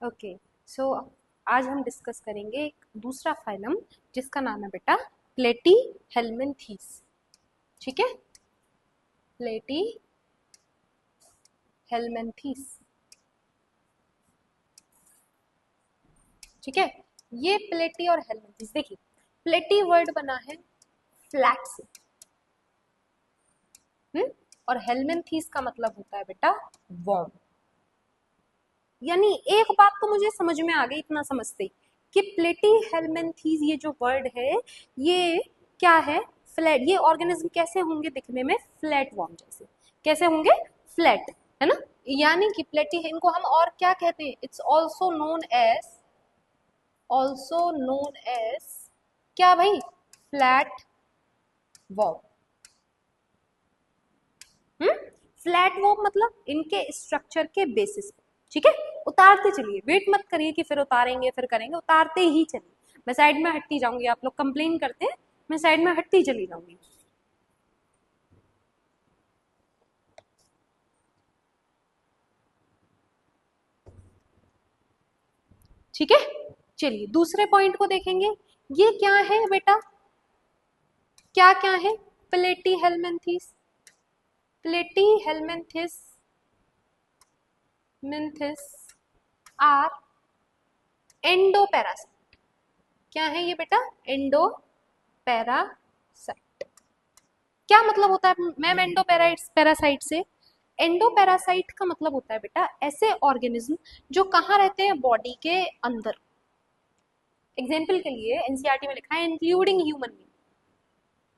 Okay, सो आज हम discuss करेंगे एक दूसरा फाइलम जिसका नाम है बेटा प्लेटी हेलमिंथीस। ठीक है, प्लेटी हेलमिंथीस। ठीक है, ये प्लेटी और हेलमिंथीस, देखिए प्लेटी वर्ड बना है फ्लैट से, और हेलमिंथीस का मतलब होता है बेटा वार्म। यानी एक बात तो मुझे समझ में आ गई इतना समझते ही कि प्लेटी हेलमिंथीज ये जो वर्ड है ये क्या है, फ्लैट। ये ऑर्गेनिज्म कैसे होंगे दिखने में, फ्लैट वॉर्म जैसे। कैसे होंगे, फ्लैट, है ना। यानी कि प्लेटी इनको हम और क्या कहते हैं, इट्स ऑल्सो नोन एज क्या भाई, फ्लैट वॉर्म। फ्लैट वॉर्म मतलब इनके स्ट्रक्चर के बेसिस पे। ठीक है, उतारते चलिए, वेट मत करिए कि फिर उतारेंगे फिर करेंगे, उतारते ही चलिए। मैं साइड में हटती जाऊंगी, आप लोग कंप्लेन करते हैं, मैं साइड में हटती चली जाऊंगी। ठीक है, चलिए दूसरे पॉइंट को देखेंगे। ये क्या है बेटा, क्या क्या है, प्लेटी हेलमिंथीस। प्लेटी हेलमिंथीस मिंथिस आर एंडोपैरासाइट। क्या है ये बेटा, एंडोपैरासाइट। क्या मतलब होता है मैम पैरासाइट से? एंडोपैरासाइट का मतलब होता है बेटा ऐसे ऑर्गेनिज्म जो कहाँ रहते हैं, बॉडी के अंदर। एग्जाम्पल के लिए एनसीईआरटी में लिखा है इंक्लूडिंग ह्यूमन बींग,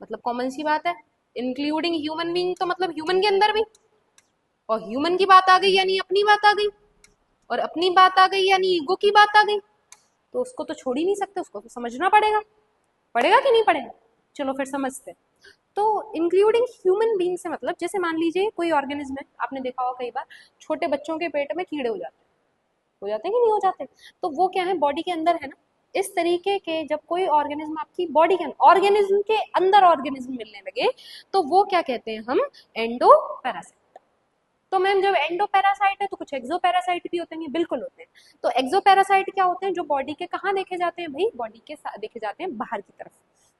मतलब कॉमन सी बात है, इंक्लूडिंग ह्यूमन बींग तो मतलब ह्यूमन के अंदर भी। और ह्यूमन की बात आ गई यानी अपनी बात आ गई, और अपनी बात आ गई यानी ईगो की बात आ गई, तो उसको तो छोड़ ही नहीं सकते, उसको तो समझना पड़ेगा। पड़ेगा कि नहीं पड़ेगा, चलो फिर समझते हैं। तो इंक्लूडिंग ह्यूमन बीइंग से मतलब जैसे मान लीजिए कोई ऑर्गेनिज्म है, आपने देखा होगा कई बार छोटे बच्चों के पेट में कीड़े हो जाते हैं कि नहीं हो जाते, तो वो क्या है, बॉडी के अंदर है ना। इस तरीके के जब कोई ऑर्गेनिज्म आपकी बॉडी के अंदर ऑर्गेनिज्म मिलने लगे, तो वो क्या कहते हैं हम, एंडोपैरासाइट। तो मैम जब एंडोपैरासाइट है तो कुछ एक्सोपैरासाइट भी होते हैं, बिल्कुल होते हैं। तो एक्सोपैरासाइट क्या होते हैं, जो बॉडी के कहाँ देखे जाते हैं भाई, बॉडी के देखे जाते हैं बाहर की तरफ।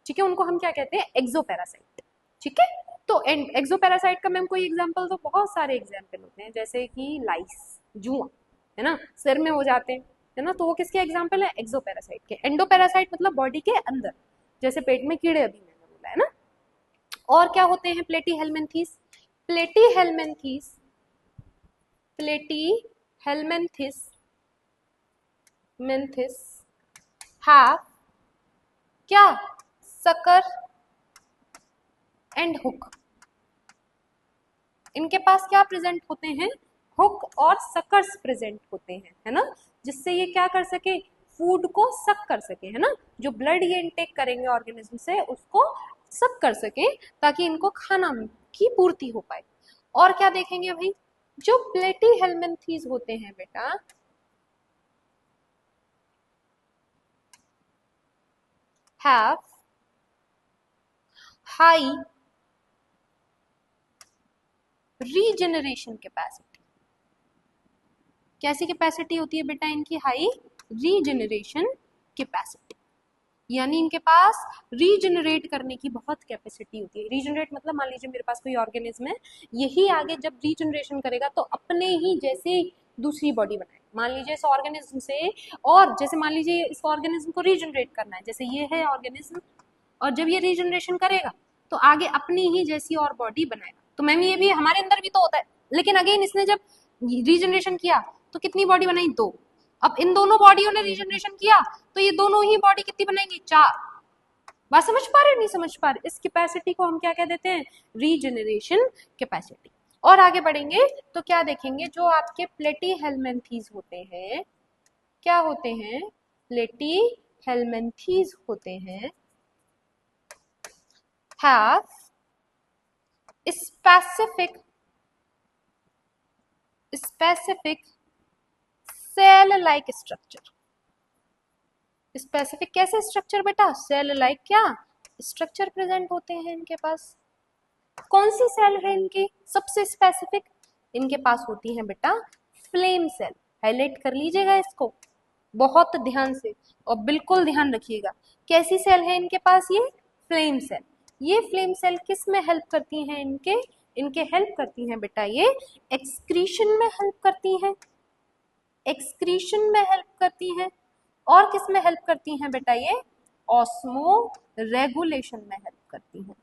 ठीक है, उनको हम क्या कहते हैं, एक्सोपैरासाइट। ठीक है, तो एक्सोपैरासाइट का मैम कोई एग्जांपल, तो बहुत सारे एग्जांपल होते हैं, जैसे कि लाइस, जुआ, है ना, सिर में हो जाते हैं, है ना, तो वो किसके एग्जांपल है, एक्सोपैरासाइट के। एंडोपैरासाइट मतलब बॉडी के अंदर, जैसे पेट में कीड़े अभी मैंने बोला है ना। और क्या होते हैं प्लेटी हेलमिंथीस। प्लेटी हेलमिंथीस प्लेटी हेलमिंथिस मिंथिस हैव क्या, सकर एंड हुक। इनके पास क्या प्रेजेंट होते हैं, हुक और सकर्स प्रेजेंट होते हैं, है ना, जिससे ये क्या कर सके, फूड को सक कर सके, है ना, जो ब्लड ये इनटेक करेंगे ऑर्गेनिज्म से उसको सक कर सके, ताकि इनको खाना की पूर्ति हो पाए। और क्या देखेंगे भाई, जो प्लेटी हेलमिंथीज होते हैं बेटा, हैव हाई रीजनरेशन कैपेसिटी। कैसी कैपेसिटी होती है बेटा इनकी, हाई रीजनरेशन कैपेसिटी। यानी इनके पास रीजनरेट करने की बहुत कैपेसिटी होती है। रीजनरेट मतलब मान लीजिए मेरे पास कोई ऑर्गेनिज्म है, यही आगे जब रीजनरेशन करेगा तो अपने ही जैसे दूसरी बॉडी बनाए, मान लीजिए इस ऑर्गेनिज्म से। और जैसे मान लीजिए इस ऑर्गेनिज्म को रीजनरेट करना है, जैसे ये है ऑर्गेनिज्म, और जब ये रीजनरेशन करेगा तो आगे अपनी ही जैसी और बॉडी बनाएगा। तो मैम ये भी हमारे अंदर भी तो होता है, लेकिन अगेन इसने जब रीजनरेशन किया तो कितनी बॉडी बनाई, दो। अब इन दोनों बॉडियों ने रीजनरेशन किया तो ये दोनों ही बॉडी कितनी बनाएंगे, चार। बात समझ पा रहे, नहीं समझ पा रहे, इस कैपेसिटी को हम क्या कह देते हैं, रीजनरेशन कैपेसिटी। और आगे बढ़ेंगे तो क्या देखेंगे, जो आपके प्लेटी हेलमिंथीज होते हैं, क्या होते हैं, प्लेटी हेलमिंथीज होते हैं, have specific cell like structure। Specific कैसे स्ट्रक्चर बेटा, सेल लाइक क्या स्ट्रक्चर प्रेजेंट होते हैं इनके पास। कौन सी सेल है इनकी सबसे स्पेसिफिक, इनके पास होती है बेटा फ्लेम सेल। हाईलाइट कर लीजिएगा इसको बहुत ध्यान से और बिल्कुल ध्यान रखिएगा। कैसी सेल है इनके पास? ये फ्लेम सेल। ये फ्लेम सेल किस में हेल्प करती हैं? इनके इनके हेल्प करती हैं बेटा ये एक्सक्रीशन में हेल्प करती हैं, एक्सक्रीशन में हेल्प करती हैं। और किस में हेल्प करती हैं बेटा? ये ऑस्मो रेगुलेशन में हेल्प करती हैं।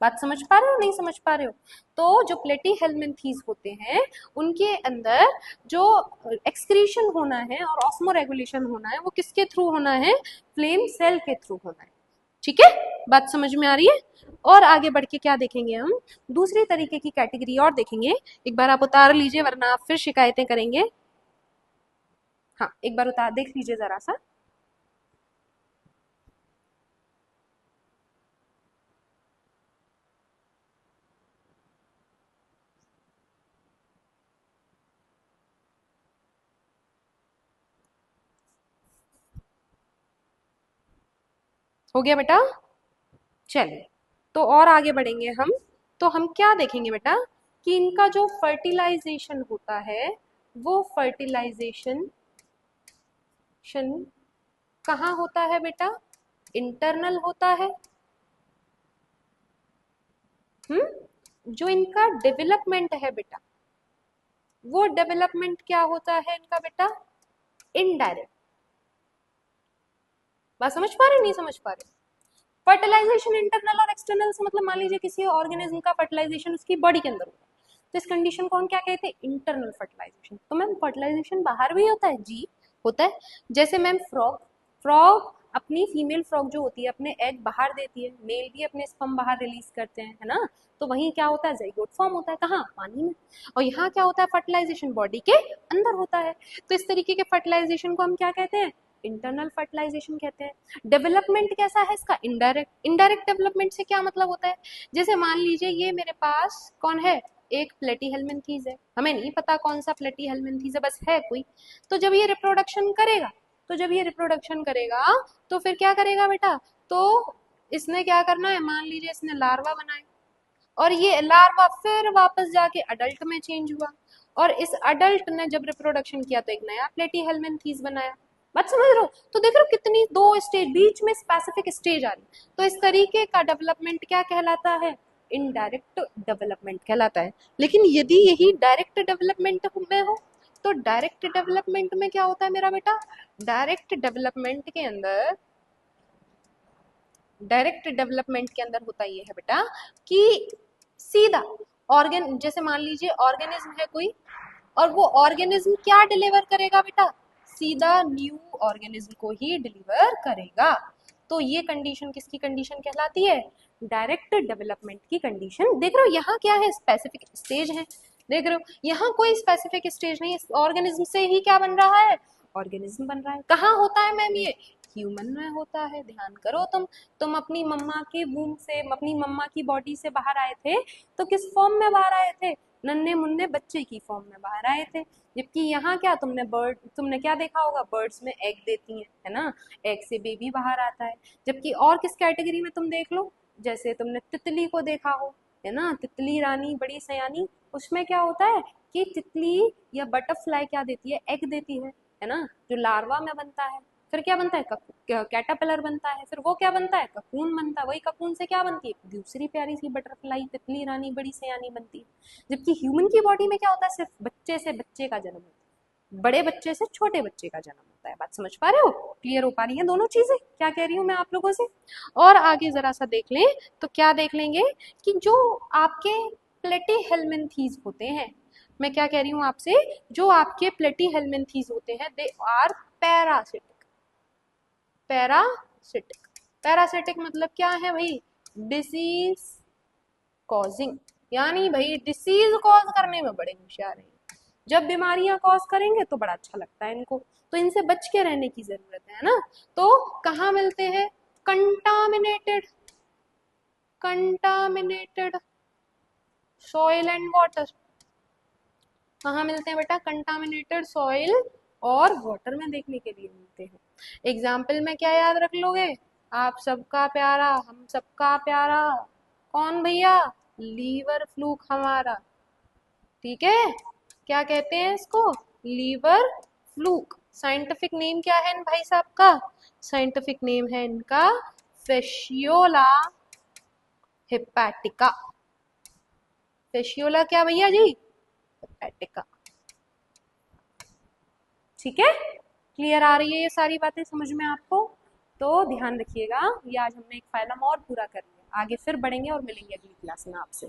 बात समझ पा रहे हो नहीं समझ पा रहे हो? तो जो प्लेटी हेलमिंथीज होते हैं उनके अंदर जो एक्सक्रीशन होना है और ऑस्मो रेगुलेशन होना है वो किसके थ्रू होना है? फ्लेम सेल के थ्रू होना है। ठीक है, बात समझ में आ रही है? और आगे बढ़ के क्या देखेंगे हम? दूसरी तरीके की कैटेगरी और देखेंगे। एक बार आप उतार लीजिए वरना आप फिर शिकायतें करेंगे। हाँ, एक बार उतार देख लीजिए जरा सा। हो गया बेटा? चलिए, तो और आगे बढ़ेंगे हम। तो हम क्या देखेंगे बेटा कि इनका जो फर्टिलाइजेशन होता है वो फर्टिलाइजेशन कहाँ होता है बेटा? इंटरनल होता है। जो इनका डेवलपमेंट है बेटा वो डेवलपमेंट क्या होता है इनका बेटा? इनडायरेक्ट। बात समझ पा रहे नहीं समझ पा रहे? फर्टिलाइजेशन इंटरनल और एक्सटर्नल से मतलब मान लीजिए किसी ऑर्गेनिज्म का फर्टिलाइजेशन उसकी बॉडी के अंदर होता है तो इस कंडीशन को हम क्या कहते हैं? Internal fertilization. तो मैम फर्टिलाइजेशन बाहर भी होता है? जी होता है। जैसे मैम फ्रॉग फ्रॉग अपनी फीमेल फ्रॉग जो होती है अपने एग बाहर देती है, मेल भी अपने स्पर्म बाहर रिलीज करते हैं, है ना? तो वहीं क्या होता है? ज़ाइगोट फॉर्म होता है। कहाँ? पानी में। और यहाँ क्या होता है? फर्टिलाइजेशन बॉडी के अंदर होता है। तो इस तरीके के फर्टिलाइजेशन को हम क्या कहते हैं? इंटरनल फर्टिलाइजेशन कहते हैं। डेवलपमेंट कैसा है इसका? इनडायरेक्ट। इनडायरेक्ट डेवलपमेंट से क्या मतलब होता है? जैसे मान लीजिए ये मेरे पास कौन है? एक प्लेटीहेल्मिन्थीज है, हमें नहीं पता कौन सा प्लेटीहेल्मिन्थीज है, बस है कोई। तो जब ये रिप्रोडक्शन करेगा तो फिर क्या करेगा बेटा? तो इसने क्या करना है? मान लीजिए इसने लार्वा बनाए और ये लार्वा फिर वापस जाके अडल्ट में चेंज हुआ और इस अडल्ट ने जब रिप्रोडक्शन किया तो एक नया प्लेटीहेल्मिन्थीज बनाया। बात समझ रहे हो? तो देख रहे हो कितनी दो स्टेज बीच में स्पेसिफिक स्टेज आ रही। तो इस तरीके का डेवलपमेंट क्या कहलाता है? इनडायरेक्ट डेवलपमेंट कहलाता है। लेकिन यदि यही डायरेक्ट डेवलपमेंट में हो तो डायरेक्ट डेवलपमेंट में क्या होता है मेरा बेटा? डायरेक्ट डेवलपमेंट के अंदर डायरेक्ट डेवलपमेंट के अंदर होता ये है बेटा कि सीधा ऑर्गेन, जैसे मान लीजिए ऑर्गेनिज्म है कोई और वो ऑर्गेनिज्म क्या डिलीवर करेगा बेटा? सीधा न्यू ऑर्गेनिज्म को ही डिलीवर करेगा। तो ये कंडीशन किसकी कंडीशन कहलाती है? डायरेक्ट डेवलपमेंट की कंडीशन। देख रहे हो यहाँ क्या है? स्पेसिफिक स्टेज है। देख रहे हो यहाँ कोई स्पेसिफिक स्टेज नहीं, ऑर्गेनिज्म से ही क्या बन रहा है? ऑर्गेनिज्म बन रहा है। कहाँ होता है मैम? ये ह्यूमन में होता है। ध्यान करो तुम अपनी मम्मा के वूम से, अपनी मम्मा की बॉडी से बाहर आए थे तो किस फॉर्म में बाहर आए थे? नन्हे मुन्ने बच्चे की फॉर्म में बाहर आए थे। जबकि यहाँ क्या तुमने क्या देखा होगा? बर्ड्स में एग देती हैं, है ना? एग से बेबी बाहर आता है। जबकि और किस कैटेगरी में तुम देख लो, जैसे तुमने तितली को देखा हो, है ना? तितली रानी बड़ी सयानी, उसमें क्या होता है कि तितली या बटरफ्लाई क्या देती है? एग देती है ना? जो लार्वा में बनता है फिर क्या बनता है? कैटरपिलर बनता है, फिर वो क्या बनता है? ककून बनता है। वही ककून से क्या बनती है? दूसरी प्यारी सी बटरफ्लाई तितली रानी बड़ी सयानी बनती है। जबकि ह्यूमन की बॉडी में क्या होता है? सिर्फ बच्चे से बच्चे का जन्म होता है, बड़े बच्चे से छोटे बच्चे का जन्म होता है। बात समझ पा रहे हो? क्लियर हो पा रही है दोनों चीजें क्या कह रही हूँ मैं आप लोगों से? और आगे जरा सा देख लें तो क्या देख लेंगे कि जो आपके प्लेटीहेल्मिन्थीज होते हैं, मैं क्या कह रही हूँ आपसे, जो आपके प्लेटीहेल्मिन्थीज होते हैं they are parasitic. Parasitic parasitic मतलब क्या है भाई? Disease causing. यानी भाई डिसीज कॉज करने में बड़े होशियार हैं। जब बीमारियां कॉज करेंगे तो बड़ा अच्छा लगता है इनको, तो इनसे बच के रहने की जरूरत है ना? तो कहाँ मिलते हैं? Contaminated contaminated soil and water. कहाँ मिलते हैं बेटा? कंटामिनेटेड सॉइल और वाटर में देखने के लिए मिलते हैं। एग्जाम्पल में क्या याद रख लोगे? आप सबका प्यारा, हम सबका प्यारा कौन भैया? लीवर फ्लूक हमारा। ठीक है, क्या कहते हैं इसको? Liver fluke. साइंटिफिक नेम क्या है इन भाई साहब का? साइंटिफिक नेम है इनका फिशियोला हिपैटिका। फिशियोला क्या भैया जी? हिपैटिका। ठीक है, क्लियर आ रही है ये सारी बातें समझ में आपको? तो ध्यान रखिएगा, ये आज हमने एक फाइलम और पूरा कर लिया, आगे फिर बढ़ेंगे और मिलेंगे अगली क्लास में आपसे।